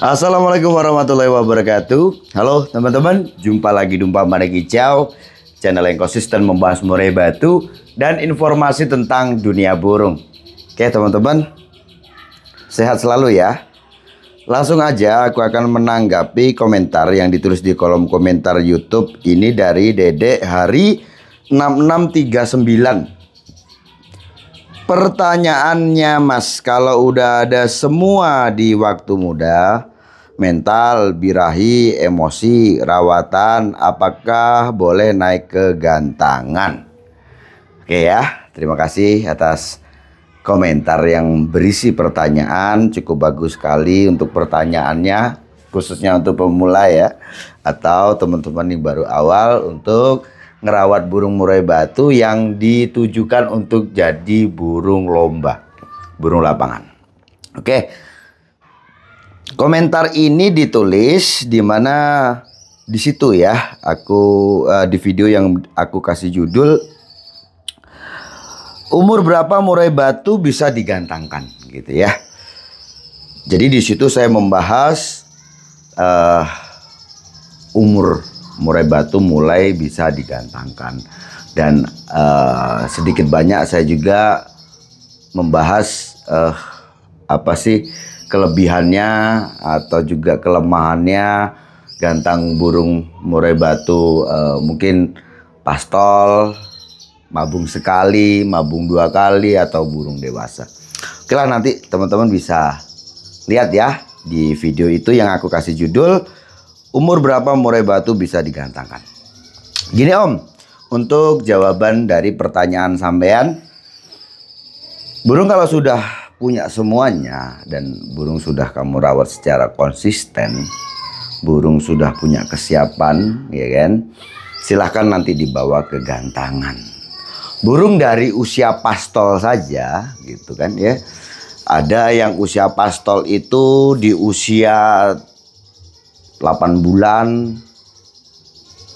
Assalamualaikum warahmatullahi wabarakatuh. Halo teman-teman, jumpa lagi di Umpan Pandai Kicau, channel yang konsisten membahas murai batu dan informasi tentang dunia burung. Oke teman-teman, sehat selalu ya. Langsung aja aku akan menanggapi komentar yang ditulis di kolom komentar YouTube. Ini dari Dedek Hari 6639. Pertanyaannya Mas, kalau udah ada semua di waktu muda, mental, birahi, emosi, rawatan, apakah boleh naik ke gantangan? Oke ya, terima kasih atas komentar yang berisi pertanyaan. Cukup bagus sekali untuk pertanyaannya, khususnya untuk pemula ya, atau teman-teman yang baru awal untuk ngerawat burung murai batu yang ditujukan untuk jadi burung lomba, burung lapangan. Oke, komentar ini ditulis di mana di situ ya, aku di video yang aku kasih judul umur berapa murai batu bisa digantangkan gitu ya. Jadi di situ saya membahas umur murai batu mulai bisa digantangkan, dan sedikit banyak saya juga membahas apa sih kelebihannya atau juga kelemahannya gantang burung murai batu, mungkin pastol, mabung sekali, mabung 2 kali, atau burung dewasa. Oke lah, nanti teman-teman bisa lihat ya di video itu yang aku kasih judul umur berapa murai batu bisa digantangkan. Gini Om, untuk jawaban dari pertanyaan sampean, burung kalau sudah punya semuanya dan burung sudah kamu rawat secara konsisten, burung sudah punya kesiapan, ya kan, silahkan nanti dibawa ke gantangan. Burung dari usia pastol saja gitu kan ya, ada yang usia pastol itu di usia 8 bulan,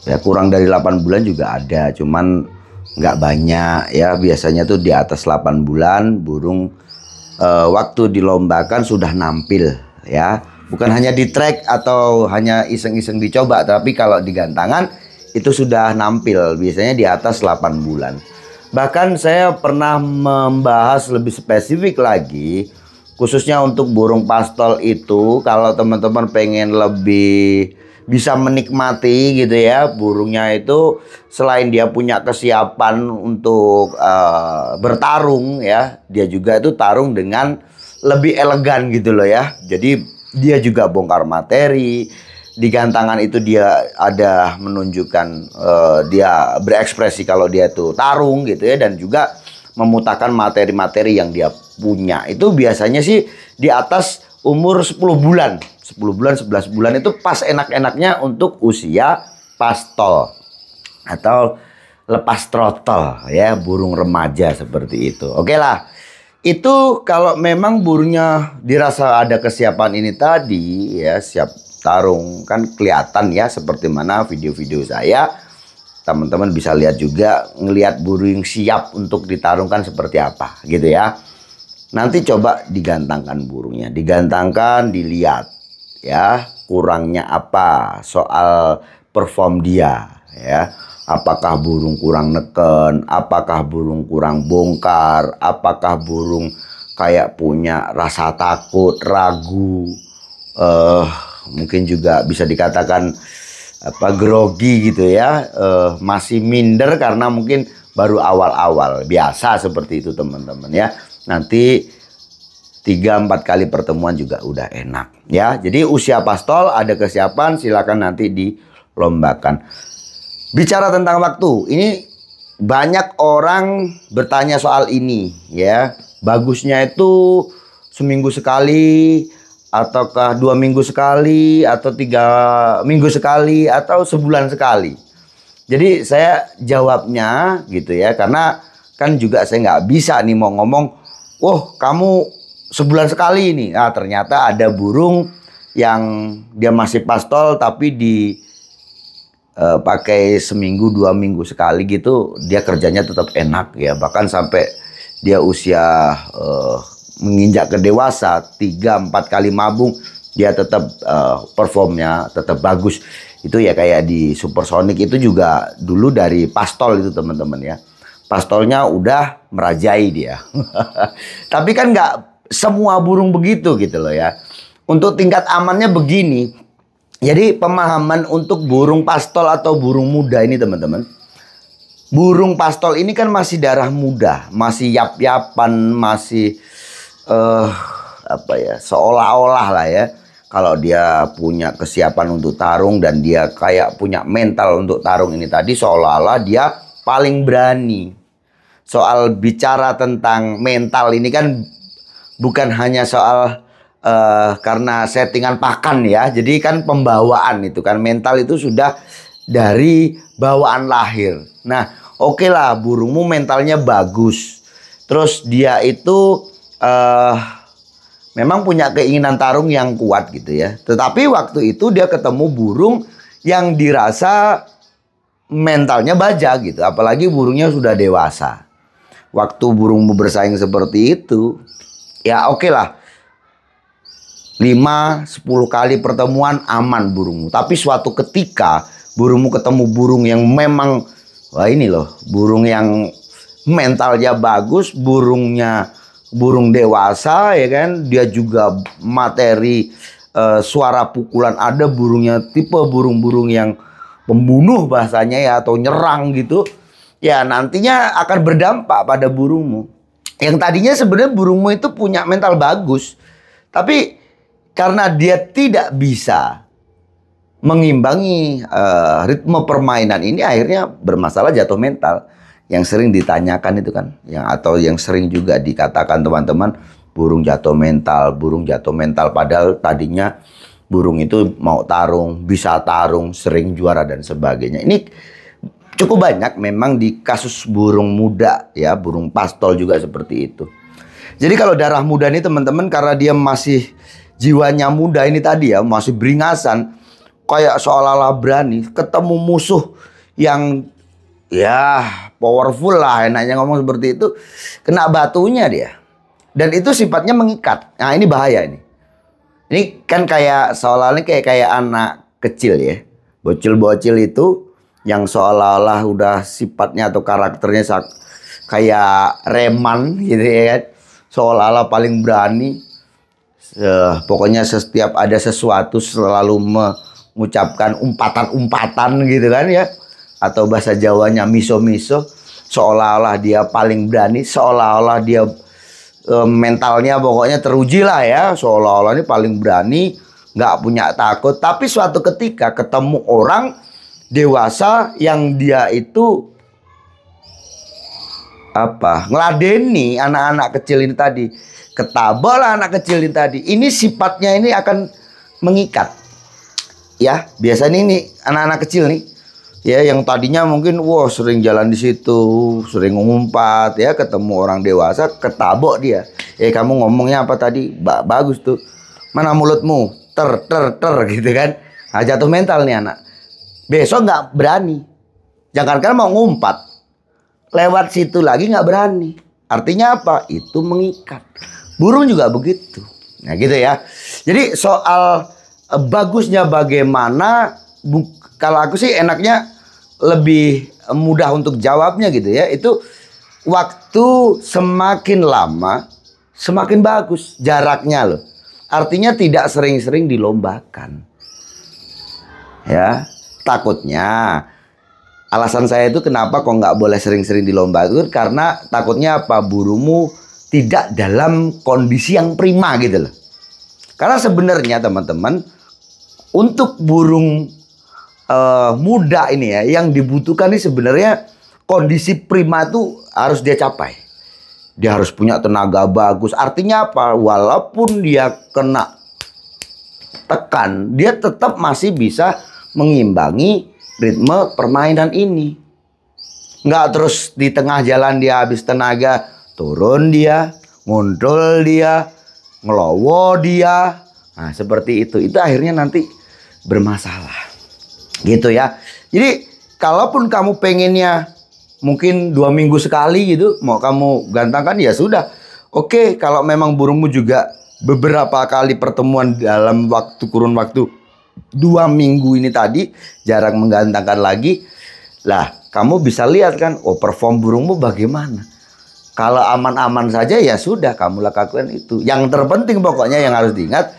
ya kurang dari 8 bulan juga ada, cuman nggak banyak ya. Biasanya tuh di atas 8 bulan burung waktu dilombakan sudah nampil ya, bukan hanya di track atau hanya iseng-iseng dicoba, tapi kalau di gantangan itu sudah nampil, biasanya di atas 8 bulan. Bahkan saya pernah membahas lebih spesifik lagi, khususnya untuk burung pastol itu, kalau teman-teman pengen lebih bisa menikmati gitu ya, burungnya itu selain dia punya kesiapan untuk bertarung ya, dia juga itu tarung dengan lebih elegan gitu loh ya. Jadi dia juga bongkar materi. Di gantangan itu dia ada menunjukkan dia berekspresi kalau dia itu tarung gitu ya, dan juga memutakan materi-materi yang dia punya. Itu biasanya sih di atas umur 10 bulan. 10 bulan, 11 bulan itu pas enak-enaknya untuk usia pastol atau lepas trotol ya, burung remaja seperti itu. Oke lah. Itu kalau memang burungnya dirasa ada kesiapan ini tadi ya, siap tarung, kan kelihatan ya seperti mana video-video saya. Teman-teman bisa lihat juga, ngelihat burung siap untuk ditarungkan seperti apa gitu ya. Nanti coba digantangkan burungnya, digantangkan, dilihat ya kurangnya apa soal perform dia ya. Apakah burung kurang neken, apakah burung kurang bongkar, apakah burung kayak punya rasa takut, ragu, mungkin juga bisa dikatakan apa, grogi gitu ya, masih minder karena mungkin baru awal-awal. Biasa seperti itu teman-teman ya. Nanti 3-4 kali pertemuan juga udah enak ya. Jadi usia pastol ada kesiapan, silakan nanti dilombakan. Bicara tentang waktu, ini banyak orang bertanya soal ini ya. Bagusnya itu seminggu sekali, ataukah 2 minggu sekali, atau 3 minggu sekali, atau sebulan sekali. Jadi saya jawabnya gitu ya, karena kan juga saya nggak bisa nih mau ngomong, "Wah kamu sebulan sekali ini." Nah ternyata ada burung yang dia masih pastol tapi pakai seminggu 2 minggu sekali gitu, dia kerjanya tetap enak ya. Bahkan sampai dia usia menginjak ke dewasa 3-4 kali mabung dia tetap performnya tetap bagus. Itu ya kayak di Supersonic itu juga dulu dari Pastol itu teman-teman ya. Pastolnya udah merajai dia. Tapi kan nggak semua burung begitu gitu loh ya. Untuk tingkat amannya begini. Jadi pemahaman untuk burung pastol atau burung muda ini teman-teman. Burung pastol ini kan masih darah muda, masih yap-yapan, masih apa ya, seolah-olah lah ya. Kalau dia punya kesiapan untuk tarung dan dia kayak punya mental untuk tarung ini tadi, seolah-olah dia paling berani. Soal bicara tentang mental ini kan bukan hanya soal karena settingan pakan ya. Jadi kan pembawaan itu kan, mental itu sudah dari bawaan lahir. Nah, oke lah, burungmu mentalnya bagus. Terus dia itu memang punya keinginan tarung yang kuat gitu ya. Tetapi waktu itu dia ketemu burung yang dirasa mentalnya baja gitu. Apalagi burungnya sudah dewasa. Waktu burungmu bersaing seperti itu, ya oke lah. 5-10 kali pertemuan aman burungmu. Tapi suatu ketika burungmu ketemu burung yang memang, wah ini loh, burung yang mentalnya bagus, burung dewasa ya kan, dia juga materi suara pukulan ada, burungnya tipe burung-burung yang pembunuh bahasanya ya, atau nyerang gitu. Ya nantinya akan berdampak pada burungmu. Yang tadinya sebenarnya burungmu itu punya mental bagus, tapi karena dia tidak bisa mengimbangi ritme permainan ini, akhirnya bermasalah, jatuh mental. Yang sering ditanyakan itu kan, atau yang sering juga dikatakan teman-teman, burung jatuh mental, burung jatuh mental. Padahal tadinya burung itu mau tarung, bisa tarung, sering juara dan sebagainya. Ini cukup banyak memang di kasus burung muda ya, burung pastol juga seperti itu. Jadi kalau darah muda ini teman-teman, karena dia masih jiwanya muda ini tadi ya, masih beringasan, kayak seolah-olah berani ketemu musuh yang ya powerful lah, enaknya ngomong seperti itu, kena batunya dia. Dan itu sifatnya mengikat. Nah ini bahaya ini. Ini kan kayak seolah-olah kayak anak kecil ya. Bocil-bocil itu yang seolah-olah udah sifatnya atau karakternya kayak reman gitu ya kan. Seolah-olah paling berani. Pokoknya setiap ada sesuatu selalu mengucapkan umpatan-umpatan gitu kan ya. Atau bahasa Jawanya miso-miso. Seolah-olah dia paling berani. Seolah-olah dia mentalnya pokoknya teruji lah ya. Seolah-olah ini paling berani. Nggak punya takut. Tapi suatu ketika ketemu orang dewasa yang dia itu ngeladeni anak-anak kecil ini tadi, ketabol anak kecil ini tadi, ini sifatnya ini akan mengikat ya. Biasanya ini anak-anak kecil nih ya, yang tadinya mungkin sering jalan di situ, sering ngumpat ya, ketemu orang dewasa ketabok dia. Kamu ngomongnya apa tadi? Bagus tuh, mana mulutmu, ter gitu kan. Nah, jatuh mental nih anak. Besok nggak berani. Jangankan mau ngumpat, lewat situ lagi nggak berani. Artinya apa? Itu mengikat. Burung juga begitu. Nah gitu ya. Jadi soal bagusnya bagaimana, kalau aku sih enaknya lebih mudah untuk jawabnya gitu ya. Itu waktu semakin lama semakin bagus jaraknya loh. Artinya tidak sering-sering dilombakan. Ya. Takutnya, alasan saya itu kenapa kok nggak boleh sering-sering dilombakan, karena takutnya apa? Burungmu tidak dalam kondisi yang prima gitu loh. Karena sebenarnya teman-teman, untuk burung muda ini ya, yang dibutuhkan ini sebenarnya kondisi prima itu harus dia capai. Dia harus punya tenaga bagus. Artinya apa? Walaupun dia kena tekan, dia tetap masih bisa mengimbangi ritme permainan ini. Nggak terus di tengah jalan dia habis tenaga, turun dia, ngundul dia, ngelowo dia. Nah seperti itu akhirnya nanti bermasalah gitu ya. Jadi kalaupun kamu pengennya mungkin 2 minggu sekali gitu, mau kamu gantangkan ya sudah. Oke, kalau memang burungmu juga beberapa kali pertemuan dalam kurun waktu 2 minggu ini tadi jarang menggantangkan lagi, lah kamu bisa lihat kan, oh perform burungmu bagaimana. Kalau aman-aman saja ya sudah, kamu lakukan itu. Yang terpenting pokoknya yang harus diingat,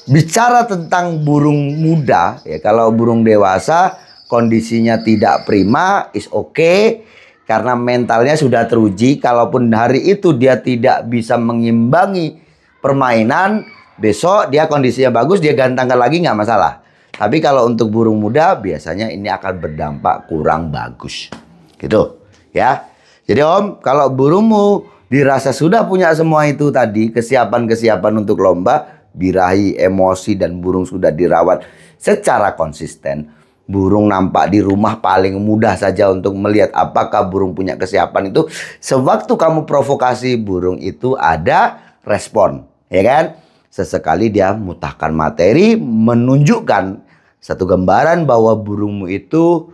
bicara tentang burung muda, ya kalau burung dewasa kondisinya tidak prima, is okay. Karena mentalnya sudah teruji, kalaupun hari itu dia tidak bisa mengimbangi permainan, besok dia kondisinya bagus, dia gantangkan lagi nggak masalah. Tapi kalau untuk burung muda, biasanya ini akan berdampak kurang bagus. Gitu, ya. Jadi Om, kalau burungmu dirasa sudah punya semua itu tadi, kesiapan-kesiapan untuk lomba, birahi, emosi, dan burung sudah dirawat secara konsisten, burung nampak di rumah paling mudah saja untuk melihat apakah burung punya kesiapan itu. Sewaktu kamu provokasi, burung itu ada respon, ya kan? Sesekali dia mutahkan materi, menunjukkan satu gambaran bahwa burungmu itu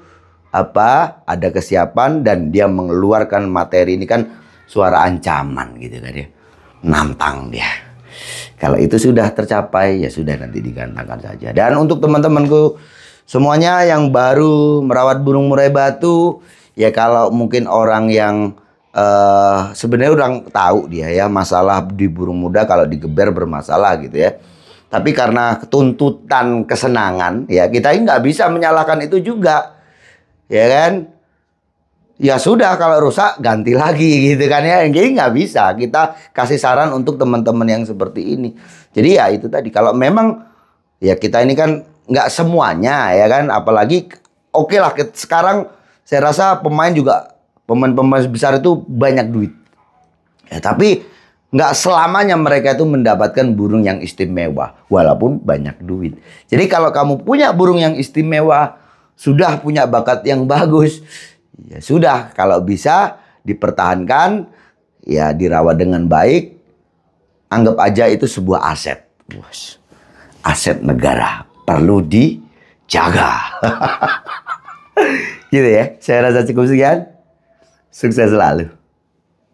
ada kesiapan, dan dia mengeluarkan materi ini kan suara ancaman gitu kan ya. Nantang dia. Kalau itu sudah tercapai, ya sudah, nanti digantangkan saja. Dan untuk teman-temanku semuanya yang baru merawat burung murai batu, ya kalau mungkin orang yang sebenarnya udah tahu dia ya masalah di burung muda kalau digeber bermasalah gitu ya. Tapi karena tuntutan kesenangan, ya kita nggak bisa menyalahkan itu juga, ya kan? Ya sudah, kalau rusak ganti lagi gitu kan ya. Jadi nggak bisa kita kasih saran untuk teman-teman yang seperti ini. Jadi ya itu tadi, kalau memang ya kita ini kan nggak semuanya ya kan, apalagi oke lah sekarang saya rasa pemain besar itu banyak duit ya, tapi nggak selamanya mereka itu mendapatkan burung yang istimewa walaupun banyak duit. Jadi kalau kamu punya burung yang istimewa, sudah punya bakat yang bagus, ya sudah, kalau bisa dipertahankan, ya dirawat dengan baik, anggap aja itu sebuah aset, aset negara, perlu dijaga. Gitu ya. Saya rasa cukup sekian. Sukses selalu.